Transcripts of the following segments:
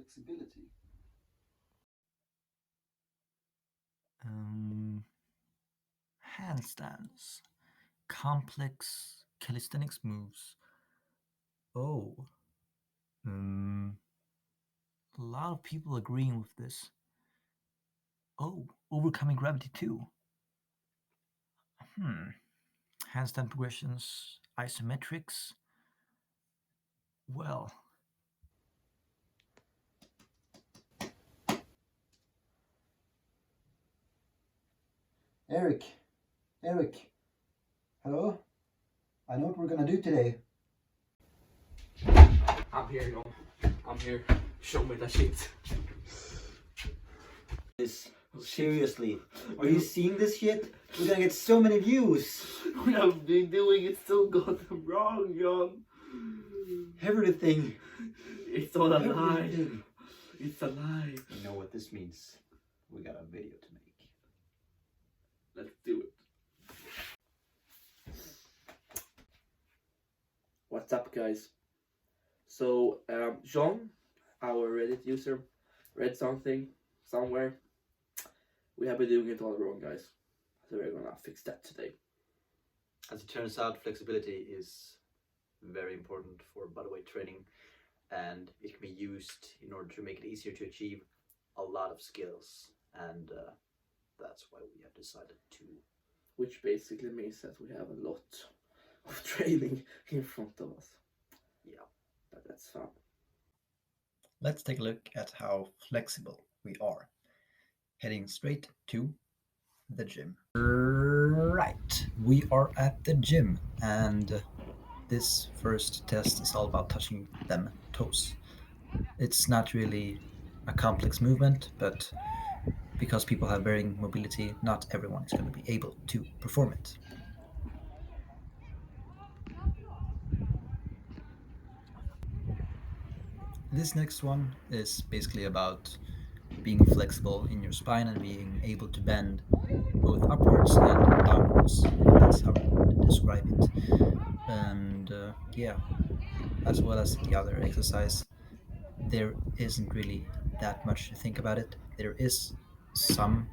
flexibility? Handstands, complex calisthenics moves. Oh, um, a lot of people agreeing with this. Oh, overcoming gravity too. Hmm. Handstand progressions, isometrics. Well, Eric, Eric, hello? I know what we're gonna do today. I'm here, yo. I'm here. Show me the shit. This seriously. Are you seeing this shit? We're gonna get so many views. We have been doing it so goddamn wrong, John. Everything. It's all a lie. Everything. It's a lie. You know what this means? We got a video to make. Let's do it. What's up, guys? So, John, our Reddit user, read something somewhere. We have been doing it all wrong, guys. So we're gonna fix that today. As it turns out, flexibility is very important for bodyweight training, and it can be used in order to make it easier to achieve a lot of skills, and that's why we have decided to. Which basically means that we have a lot of training in front of us. Yeah. But that's fun. let's take a look at how flexible we are. Heading straight to the gym. Right, we are at the gym, and this first test is all about touching them toes. It's not really a complex movement, but because people have varying mobility, not everyone is going to be able to perform it. This next one is basically about being flexible in your spine and being able to bend both upwards and downwards, if that's how you would describe it. And yeah, as well as the other exercise, there isn't really that much to think about it. There is some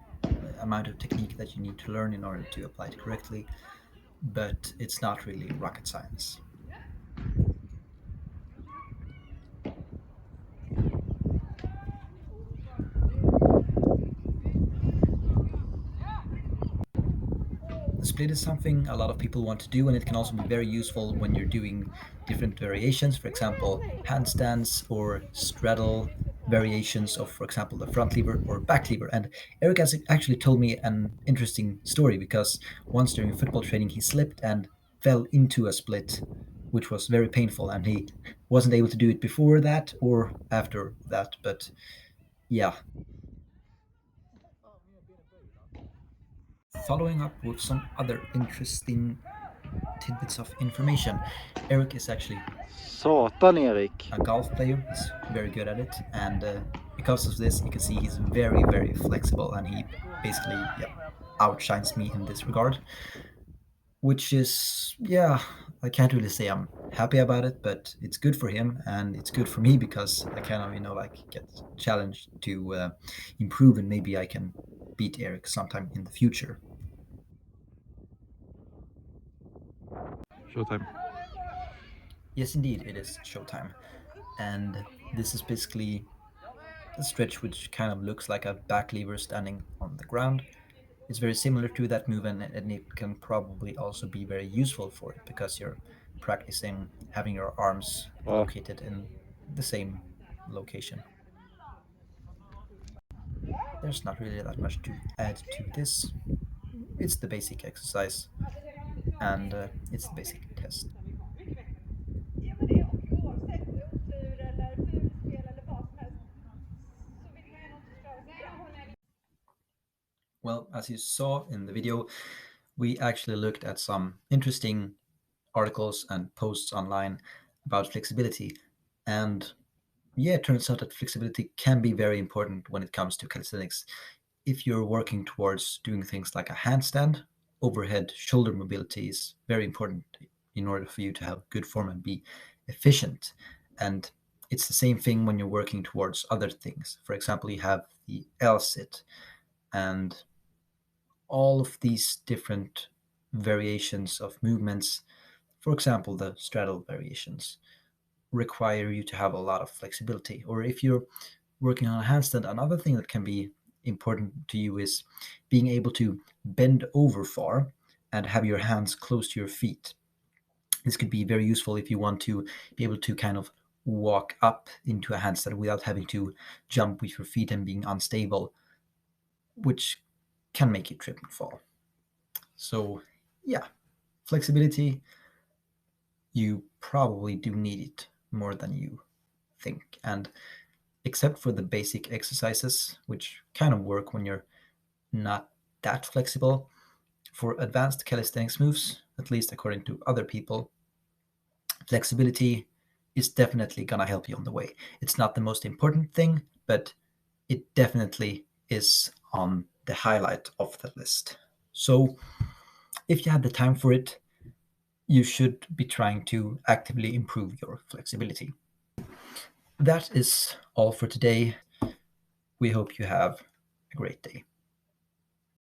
amount of technique that you need to learn in order to apply it correctly, but it's not really rocket science. The split is something a lot of people want to do, and it can also be very useful when you're doing different variations, for example, handstands or straddle variations of, for example, the front lever or back lever. And Eric has actually told me an interesting story because once during football training he slipped and fell into a split, which was very painful, and he wasn't able to do it before that or after that. But yeah, following up with some other interesting tidbits of information. Eric is actually Satan, Erik. a golf player. He's very good at it, and because of this, you can see he's very, very flexible, and he basically outshines me in this regard. Which is, yeah, I can't really say I'm happy about it, but it's good for him, and it's good for me because I kind of, like get challenged to improve, and maybe I can beat Eric sometime in the future. Showtime. Yes, indeed, it is showtime. And this is basically a stretch which kind of looks like a back lever standing on the ground. It's very similar to that move, and it can probably also be very useful for it because you're practicing having your arms located in the same location. There's not really that much to add to this. It's the basic exercise, and it's the basic test. Well, as you saw in the video, we actually looked at some interesting articles and posts online about flexibility. And yeah, it turns out that flexibility can be very important when it comes to calisthenics. If you're working towards doing things like a handstand, overhead shoulder mobility is very important in order for you to have good form and be efficient. And It's the same thing when you're working towards other things. For example, you have the L sit, and all of these different variations of movements, for example, the straddle variations, require you to have a lot of flexibility. Or if you're working on a handstand, another thing that can be important to you is being able to bend over far and have your hands close to your feet. This could be very useful if you want to be able to kind of walk up into a handstand without having to jump with your feet and being unstable, which can make you trip and fall. So, yeah, flexibility, you probably do need it more than you think. And except for the basic exercises, which kind of work when you're not that flexible, for advanced calisthenics moves, at least according to other people, flexibility is definitely going to help you on the way. It's not the most important thing, but it definitely is on the highlight of the list. So, if you have the time for it, you should be trying to actively improve your flexibility. That is all for today. We hope you have a great day.